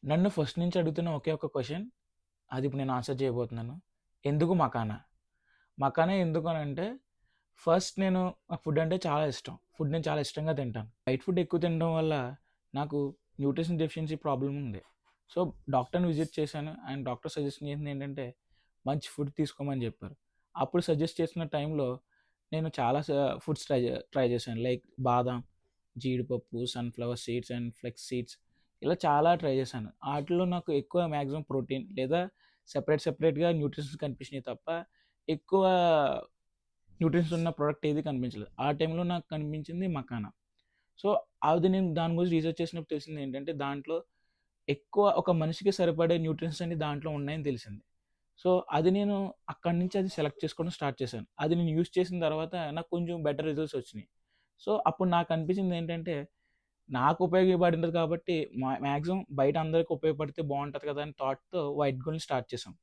నన్ను ఫస్ట్ నుంచి అడుగుతున్న ఒకే ఒక క్వెషన్. అది ఇప్పుడు నేను ఆన్సర్ చేయబోతున్నాను. ఎందుకు మకానా? మకానా ఎందుకు అనంటే, ఫస్ట్ నాకు ఫుడ్ అంటే చాలా ఇష్టం. ఫుడ్ నేను చాలా ఇష్టంగా తింటాను. బయట ఫుడ్ ఎక్కువ తినడం వల్ల నాకు న్యూట్రిషన్ డెఫిషియన్సీ ప్రాబ్లమ్ ఉంది. సో, డాక్టర్‌ని విజిట్ చేశాను. అండ్ డాక్టర్ సజెషన్ చేసింది ఏంటంటే, మంచి ఫుడ్ తీసుకోమని చెప్పారు. అప్పుడు సజెస్ట్ చేసిన టైంలో నేను చాలా ఫుడ్స్ ట్రై చేశాను. లైక్ బాదాం, జీడిపప్పు, sunflower seeds and flex seeds ఇలా చాలా ట్రై చేశాను. ఆటిల్లో నాకు ఎక్కువ మాక్సిమం ప్రోటీన్ లేదా సెపరేట్‌గా న్యూట్రిషన్స్ కనిపించినాయి తప్ప, ఎక్కువ న్యూట్రిషన్స్ ఉన్న ప్రొడక్ట్ ఏది కనిపించలేదు. ఆ టైంలో నాకు కనిపించింది మకానా. సో, అది నేను దాని గురించి రీసెర్చ్ చేసినప్పుడు తెలిసిందేంటంటే, దాంట్లో ఎక్కువ ఒక మనిషికి సరిపడే న్యూట్రిషన్స్ అన్ని దాంట్లో ఉన్నాయని తెలిసింది. సో, అది నేను అక్కడి నుంచి అది సెలెక్ట్ చేసుకోవడం స్టార్ట్ చేశాను. అది నేను యూజ్ చేసిన తర్వాత నాకు కొంచెం బెటర్ రిజల్ట్స్ వచ్చినాయి. సో, అప్పుడు నాకు అనిపించిందేంటంటే, నాకు ఉపయోగపడింది కాబట్టి మాక్సిమం బయట అందరికి ఉపయోగపడితే బావుంటది కదా! అని థాట్‌తో వైట్ గోల్డ్‌ని స్టార్ట్ చేశాం.